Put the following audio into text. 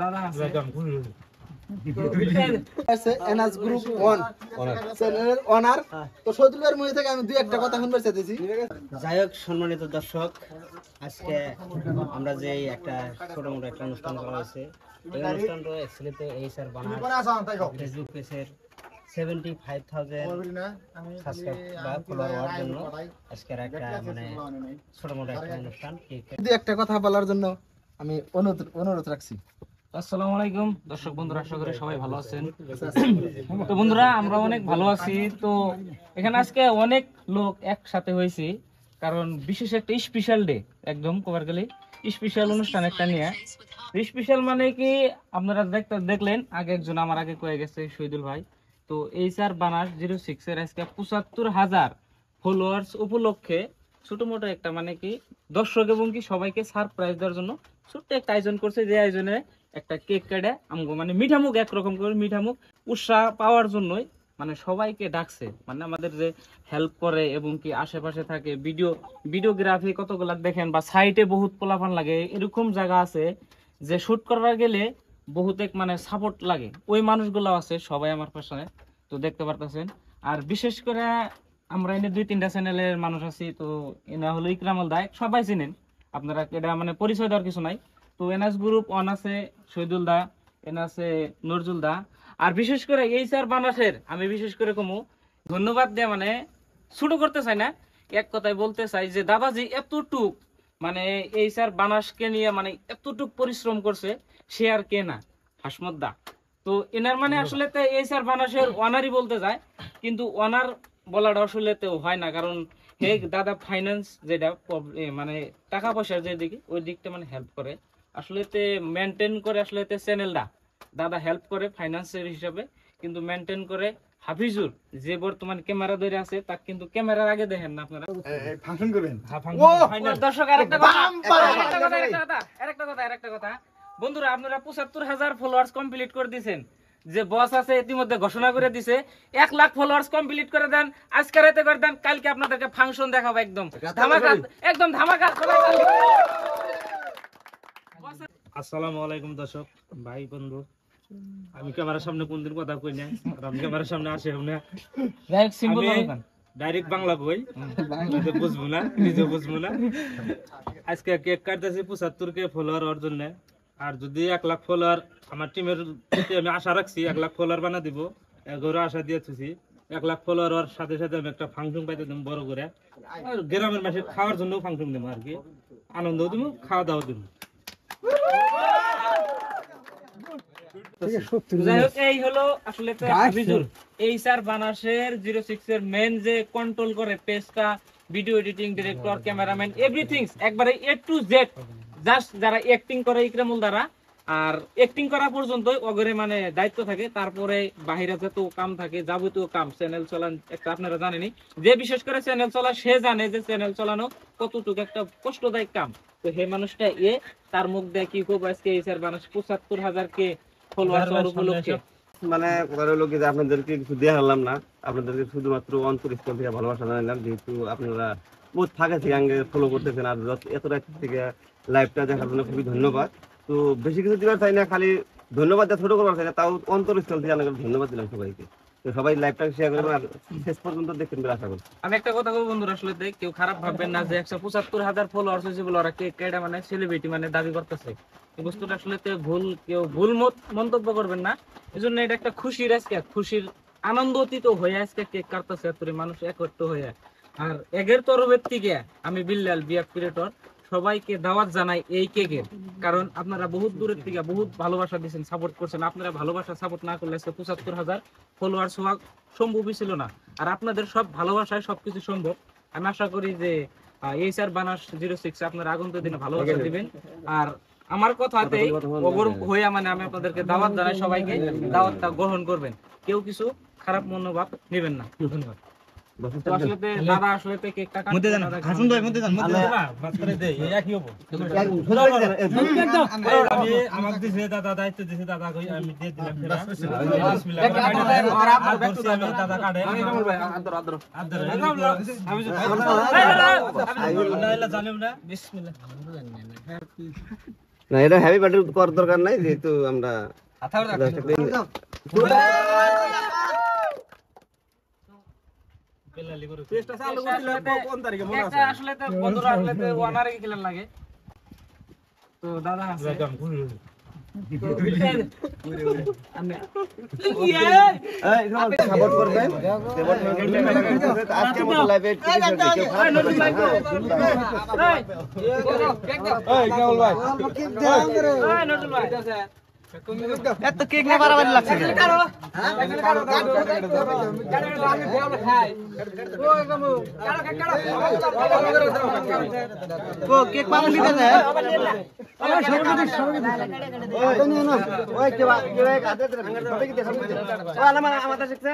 দাদা আছে আছে এনএস গ্রুপ 1 চ্যানেলের অনার। তো শহীদুল ভাইয়ের মুখ থেকে আমি দুই একটা কথা শুনবার চাইতেছি। যাই হোক, সম্মানিত দর্শক, আজকে আমরা যে একটা ছোট মোটো একটা অনুষ্ঠান করা হয়েছে, এই অনুষ্ঠানটা অ্যাকচুয়ালি তো এই স্যার বানার ফেসবুক পেজের 75,000 সাবস্ক্রাইব বা ফলোয়ার হওয়ার জন্য আজকের একটা মানে ছোট মোটো একটা অনুষ্ঠান। দুই একটা কথা বলার জন্য আমি অনুরোধ রাখছি। আসসালামু আলাইকুম দর্শক বন্ধুরা, আশা করি সবাই ভালো আছেন। তো বন্ধুরা, আমরা অনেক ভালো আছি। তো এখানে আজকে অনেক লোক একসাথে হয়েছি, কারণ বিশেষ একটা স্পেশাল ডে, একদম কভার গেলে স্পেশাল অনুষ্ঠান একটা নিয়ে। স্পেশাল মানে কি, আপনারা দেখলেন আগে একজন আমার আগে কয়ে গেছে শহীদুল ভাই। তো এই স্যার বানাস 06 এর আজকে 75,000 ফলোয়ার্স উপলক্ষে ছোট মোটো একটা মানে কি দর্শক এবং কি সবাইকে সারপ্রাইজ দেওয়ার জন্য ছোট্ট একটা আয়োজন করছে। যে আয়োজনে একটা কেক কেটে আমগো মানে মিঠামুখ একরকম করে মিঠামুখ উৎসাহ পাওয়ার জন্যই মানে সবাইকে ডাকছে। মানে আমাদের যে হেল্প করে এবং কি আশেপাশে থাকে ভিডিওগ্রাফি কতগুলা দেখেন, বা সাইটে বহুত পোলাপান লাগে, এরকম জায়গা আছে যে শুট করবার গেলে বহুত মানে সাপোর্ট লাগে, ওই মানুষগুলো আছে সবাই আমার পাশে। তো দেখতে পারতেছেন। আর বিশেষ করে আমরা এনে 2-3টা চ্যানেলের মানুষ আছি। তো এনা হলো ইকরামুল দায়, সবাই চিনেন আপনারা, এটা মানে পরিচয় দেওয়ার কিছু নাই। তো এনএস গ্রুপ 1 আছে শহীদুল দা, এনা আছে নজরুল দা। আর বিশেষ করে এই স্যার বানাসের আমি বিশেষ করে কমু ধন্যবাদ দেয়া, মানে ছোট করতে চাই না, এক কথায় বলতে চাই যে দাদাজি এতটুক মানে এই স্যার বানাসকে নিয়ে মানে এতটুক পরিশ্রম করছে, সে আর কে না, হাসমত দা। তো এনার মানে আসলে তো এই স্যার বানাসের ওয়ানারই বলতে যায়, কিন্তু ওয়ানার বলাটা আসলে তো হয় না, কারণ হে দাদা ফাইন্যান্স যেটা মানে টাকা পয়সার যে দিকে ওই দিকটা মানে হেল্প করে, আসলে তে মেনটেন করে, আসলে তে চ্যানেলটা দাদা হেল্প করে ফাইন্যান্সের হিসাবে, কিন্তু মেনটেন করে হাফিজুর যে বর্তমান ক্যামেরা ধরে আছে, তাকে কিন্তু ক্যামেরার আগে দেখেন না আপনারা, ফাংশন করবেন। দর্শক আরেকটা কথা বন্ধুরা, আপনারা 75,000 ফলোয়ার্স কমপ্লিট করে দিয়েছেন। যে বস আছে ইতিমধ্যে ঘোষণা করে দিছে 1 লাখ ফলোয়ার্স কমপ্লিট করে দেন, আজকে রাতে করে দেন, কালকে আপনাদেরকে ফাংশন দেখাবো একদম ধামাকা, একদম ধামাকা। আসসালামু আলাইকুম দর্শক ভাই বন্ধু, আমি ক্যামেরার সামনে কোনদিন কথা কই না, আমি ক্যামেরার সামনে আসে না, ডাইরেক্ট বাংলা কই, নিজে বুঝবো না, আজকে কেক কাটতেছি 75K ফলোয়ার হওয়ার জন্য। আর যদি 1 লাখ ফলোয়ার আমার টিমের আমি আশা রাখছি, 1 লাখ ফলোয়ার বানা দিব, এগোরও আশা দিয়েছি। 1 লাখ ফলোয়ার হওয়ার সাথে সাথে আমি একটা ফাংশন পাইতে দেবো বড় করে, আর গ্রামের মাসে খাওয়ার জন্য ফাংশন দেবো, আর কি আনন্দ দিব, খাওয়া দাওয়া দিব। এই হলো আসলে এই স্যার বানাসের 06 এর মেন যে কন্ট্রোল করে পেজটা, video editing, director, cameraman, everything একবারে A to Z, জাস্ট যারা অ্যাক্টিং করে ইকরামুল দ্বারা, আর অ্যাক্টিং করা পর্যন্ত অগরে মানে দায়িত্ব থাকে। তারপরে বাহিরে যত কাম থাকে, যাবতীয় কাম, চ্যানেল চালান একটা আপনারা জানেনই, যে বিশেষ করে চ্যানেল চালা সে জানে যে চ্যানেল চালানো কতটুকু একটা কষ্টদায়ক কাম। তো হে মানুষটা তার মুখ দিয়ে কি খুব আজকে এই স্যার বানাস 75,000 ফলোয়ার উপলক্ষে মানে কথা হলো কি যে আপনাদেরকে কিছু দেখালাম না, আপনাদেরকে শুধুমাত্র অন্তরস্থল থেকে ভালোবাসা জানালাম, যেহেতু আপনারা বহুত ফাঁকা থেকে আগে ফলো করতেছেন, আর এত রাত থেকে লাইভটা দেখার জন্য খুবই ধন্যবাদ। তো বেশি কিছু দিবার চাই না, খালি ধন্যবাদ দেওয়া ছোট করবার চাই না, তাও অন্তরস্থল থেকে আপনাকে ধন্যবাদ দিলাম সবাইকে। তো সবাই লাইভটা শেয়ার করবেন আর শেষ পর্যন্ত দেখবেন বলে আশা করি। আমি একটা কথা বলবো বন্ধুরা, আসলে কেউ খারাপ ভাববেন না যে 175,000 ফলোয়ার্স হয়েছে বলে ওরা কেক কেটে মানে সেলিব্রিটি মানে দাবি করতেছে, এই বস্তুটা আসলে কেউ ভুল মন্তব্য করবেন না। এই জন্য এটা একটা খুশির, আজকে খুশির আনন্দ অতীত হয়ে আজকে কেক কাটতেছে এত মানুষ একত্র হয়ে। আর এগের তরফের থেকে আমি বিল্লাল বিয়াক ক্রিয়েটর সবাইকে দাওয়াত জানাই এই কেকের, কারণ আপনারা বহুত দূরের থেকে বহুত ভালোবাসা দিচ্ছেন, সাপোর্ট করছেন। আপনারা ভালোবাসা সাপোর্ট না করলে 75,000 ফলোয়ার্স হওয়া সম্ভবই ছিল না। আর আপনাদের সব ভালোবাসায় সবকিছু সম্ভব। আমি আশা করি যে এই স্যার বানাস 06 আপনারা আগন্তুক দিনে ভালোবাসা দিবেন। আর আমার কথাতেই হয়ে মানে আমি আপনাদেরকে দাওয়াত জানাই, সবাইকে দাওয়াতটা গ্রহণ করবেন, কেউ কিছু খারাপ মনোভাব নেবেন না। ধন্যবাদ। দাদা আসলে কেকটা মধ্যে দেন, হাসুন ভাই মধ্যে দেন, মধ্যে দেন, বাস করে দেই, এই একই হবে। আমি আমাকে দিছে দাদা, দায়িত্ব দিছে দাদা, কই আমি দিয়ে দিলাম। বিসমিল্লাহ আর আপনার ব্যক্তি আমি দাদা কাটে, আমি কামল ভাই আদর আমি আল্লাহ জানেন না। বিসমিল্লাহ। না এটা হ্যাপি বার্থডে করার দরকার নাই, যেহেতু আমরা আসলে তো বন্ধুরা আসলে তো ওয়ানারে খেলার লাগে তো দাদা আছে সাপোর্ট করবেন। আজকের মতো লাইভে এত কেক না বাড়াবাড়ি লাগছে কেক পাবেন দিতে আমাদের শিখছে